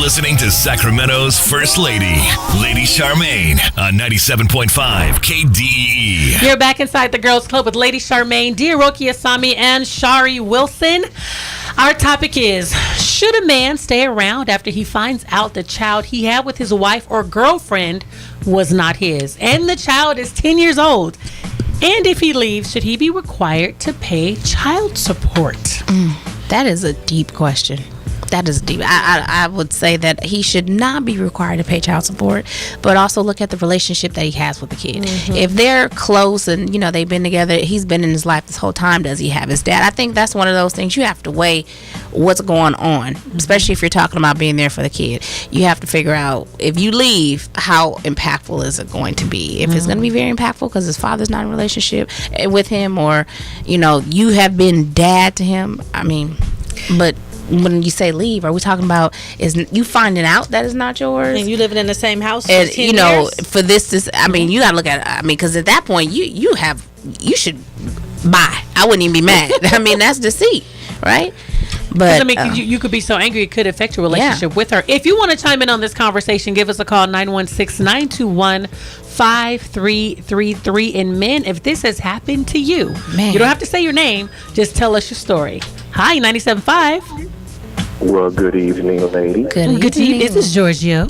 listening to Sacramento's First Lady, Lady Charmaine, on 97.5 KDEE. You're back inside the Girls Club with Lady Charmaine, Diaroki Asami, and Shari Wilson. Our topic is, should a man stay around after he finds out the child he had with his wife or girlfriend was not his, and the child is 10 years old? And if he leaves, should he be required to pay child support? That is a deep question. That is deep. I would say that he should not be required to pay child support, but also look at the relationship that he has with the kid. If they're close and, you know, they've been together, he's been in his life this whole time, does he have his dad? I think that's one of those things you have to weigh what's going on, especially if you're talking about being there for the kid. You have to figure out, if you leave, how impactful is it going to be? If it's going to be very impactful because his father's not in a relationship with him, or, you know, you have been dad to him. I mean, but when you say leave, are we talking about is you finding out that it's not yours and you living in the same house and, for 10 you know, years? for this I mean, you gotta look at it. I mean, because at that point you should buy. I wouldn't even be mad. I mean, that's deceit, right? But I mean, you could be so angry it could affect your relationship with her. If you want to chime in on this conversation, give us a call, 916-921-5333. And men, if this has happened to you, you don't have to say your name, just tell us your story. Hi, 97.5. Well, good evening, lady. Good evening. This is Giorgio.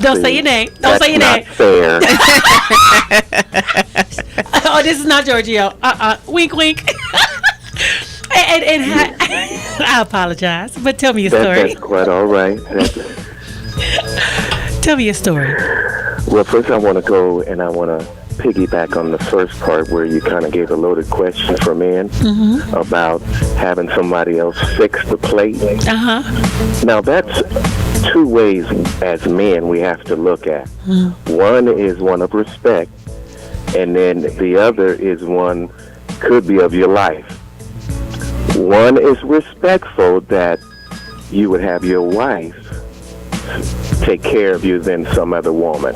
Don't say your name. Don't say your name. Fair. Oh, this is not Giorgio. Wink, wink. and I apologize, but tell me your story. That's quite all right. Tell me your story. Well, first I want to go and I want to piggyback on the first part where you kind of gave a loaded question for men about having somebody else fix the plate. Now, that's two ways as men we have to look at. One is one of respect, and then the other is one could be of your life. One is respectful, that you would have your wife take care of you than some other woman.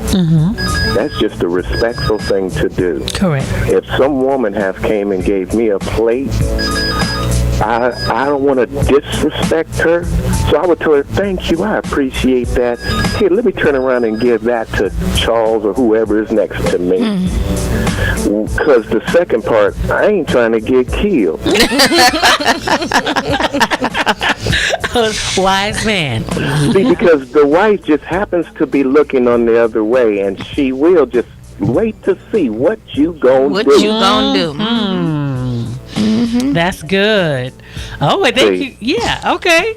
That's just a respectful thing to do. Correct. If some woman has came and gave me a plate, I don't want to disrespect her, so I would tell her, thank you, I appreciate that. Here, let me turn around and give that to Charles or whoever is next to me. Because the second part, I ain't trying to get killed. Wise man. See, because the wife just happens to be looking on the other way, and she will just wait to see what you gonna do. What you gonna do? That's good. Oh, I think you. Yeah. Okay.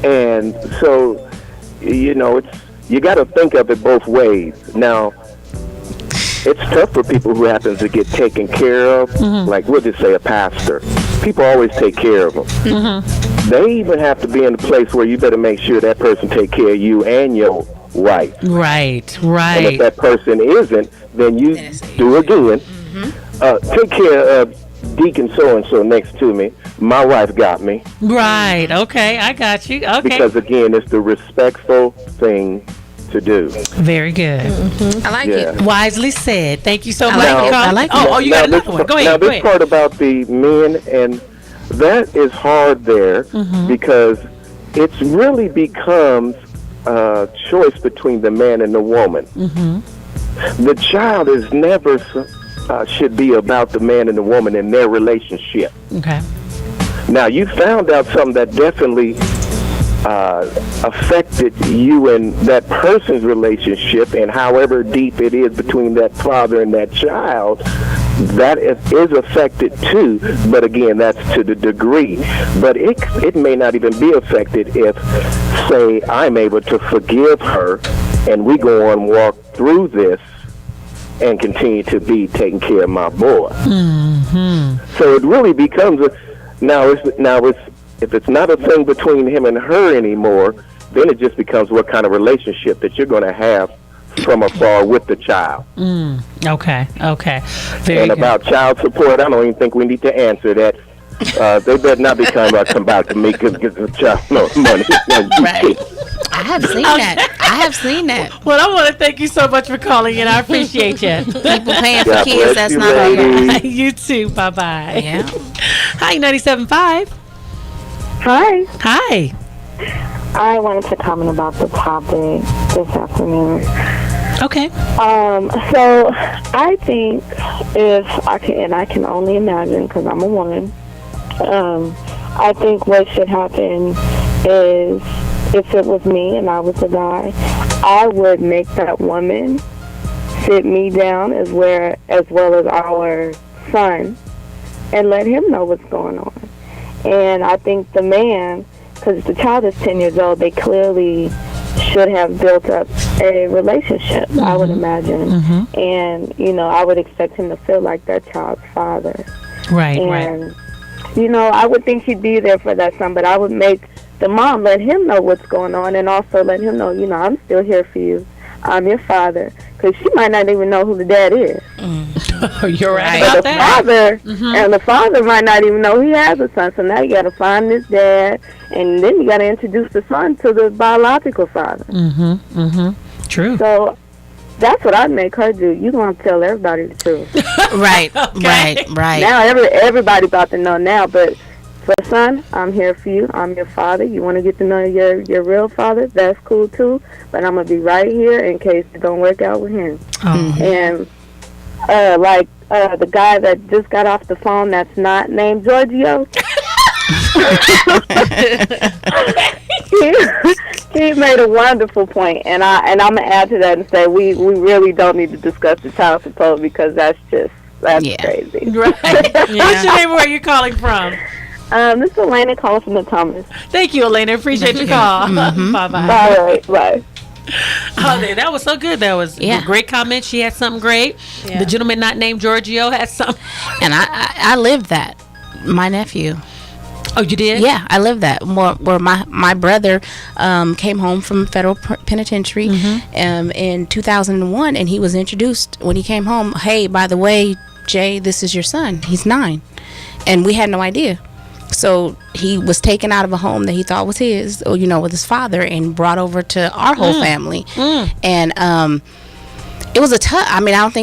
And so, you know, you got to think of it both ways. Now, it's tough for people who happen to get taken care of. Like, we'll just say a pastor. People always take care of them. They even have to be in a place where you better make sure that person take care of you and your wife. Right. And if that person isn't, then you do again. Take care of Deacon so-and-so next to me. My wife got me. Right. Okay. I got you. Okay. Because, again, it's the respectful thing to do. Very good. I like it. Wisely said. Thank you so much. I like it. Oh, you got another one. Go ahead. Now, this part about the men, and that is hard there because it really becomes a choice between the man and the woman. The child is never should be about the man and the woman in their relationship. Okay. Now, you found out something that definitely affected you and that person's relationship, and however deep it is between that father and that child, that is affected too. But again, that's to the degree. But it may not even be affected if, say, I'm able to forgive her and we go on walk through this and continue to be taking care of my boy. So it really becomes if it's not a thing between him and her anymore, then it just becomes what kind of relationship that you're going to have from afar with the child. Okay. Very and good. about child support, I don't even think we need to answer that. They better not come back to me because the child no money. Right. I have seen that. Well, I want to thank you so much for calling in. I appreciate you. People paying for God kids, bless that's you, not lady. okay. You too. Bye-bye. Yeah. Hi, 97.5. Hi. Hi. I wanted to comment about the topic this afternoon. Okay. So I think if I can, and I can only imagine because I'm a woman, I think what should happen is if it was me and I was a guy, I would make that woman sit me down as well as our son and let him know what's going on. And I think the man, because the child is 10 years old, they clearly should have built up a relationship, I would imagine. And, you know, I would expect him to feel like that child's father. Right, and, you know, I would think he'd be there for that son, but I would make the mom let him know what's going on and also let him know, you know, I'm still here for you. I'm your father. Because she might not even know who the dad is. You're right But about the that. father, and the father might not even know he has a son. So now you got to find this dad, and then you got to introduce the son to the biological father. True. So that's what I'd make her do. You gonna tell everybody the truth. Right, Okay. right. Now everybody about to know now, but for son, I'm here for you. I'm your father. You want to get to know your real father? That's cool too. But I'm gonna be right here in case it don't work out with him. And the guy that just got off the phone that's not named Giorgio. he made a wonderful point, and I'm gonna add to that and say we really don't need to discuss the child support because that's crazy. Right. What's your name? Where are you calling from? This is Elena calling from the Thomas. Thank you, Elena. Appreciate your call. Bye-bye. All right, bye. Oh, that was so good. That was a great comment. She had something great. The gentleman not named Giorgio had something. And I lived that. My nephew. Oh, you did? Yeah, I lived that. Where my brother came home from federal penitentiary in 2001, and he was introduced when he came home. Hey, by the way, Jay, this is your son. He's 9, and we had no idea. So he was taken out of a home that he thought was his, or, you know, with his father, and brought over to our whole family. And it was a tough. I mean, I don't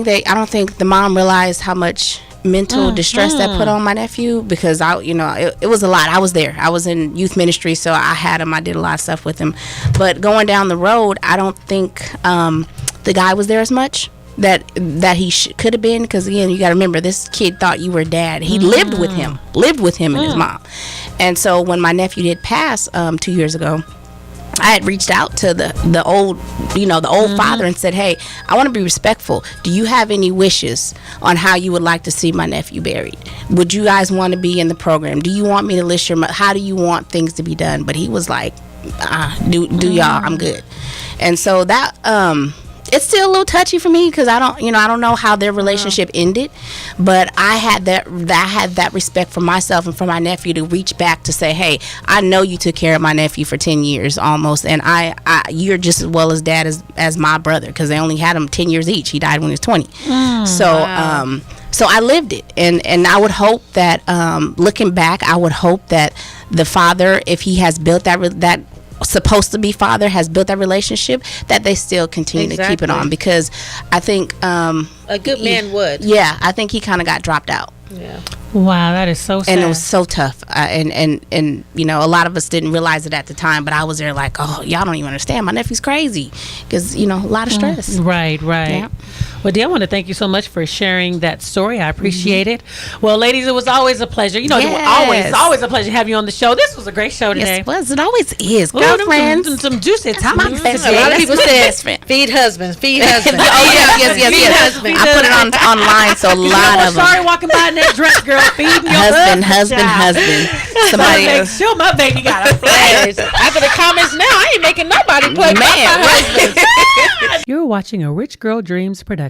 think the mom realized how much mental distress that put on my nephew, because it was a lot. I was there. I was in youth ministry, so I had him. I did a lot of stuff with him. But going down the road, I don't think the guy was there as much that he could have been, because again, you got to remember, this kid thought you were dad. He lived with him and his mom. And so when my nephew did pass 2 years ago, I had reached out to the old father and said, hey, I want to be respectful. Do you have any wishes on how you would like to see my nephew buried? Would you guys want to be in the program? Do you want me to list your how do you want things to be done? But he was like, do y'all, I'm good. And so that it's still a little touchy for me, because I don't know how their relationship ended, but I had that respect for myself and for my nephew to reach back to say, hey, I know you took care of my nephew for 10 years almost, and you're just as well as dad as my brother, because they only had him 10 years each. He died when he was 20. So I lived it, and I would hope that looking back, I would hope that the father, if he has built that supposed to be father, has built that relationship, that they still continue to keep it on, because I think a good man would. Yeah, I think he kind of got dropped out. Yeah. Wow, that is so sad. And it was so tough, and you know, a lot of us didn't realize it at the time, but I was there like, oh, y'all don't even understand, my nephew's crazy, because you know, a lot of stress. Right. Yeah. Well, dear, I want to thank you so much for sharing that story. I appreciate it. Well, ladies, it was always a pleasure. You know, it's always a pleasure to have you on the show. This was a great show today. Yes, it was. It always is. Ooh, Girlfriends. some juicy topics. best A lot of friend. people That's said, feed husbands, feed husbands. yes. I put it online, so a lot of them. Sorry, walking by in that dress, girl, feeding your Husband. Somebody Make sure my baby got a flash. After the comments now, I ain't making nobody play Man, my husband. You're watching a Rich Girl Dreams production.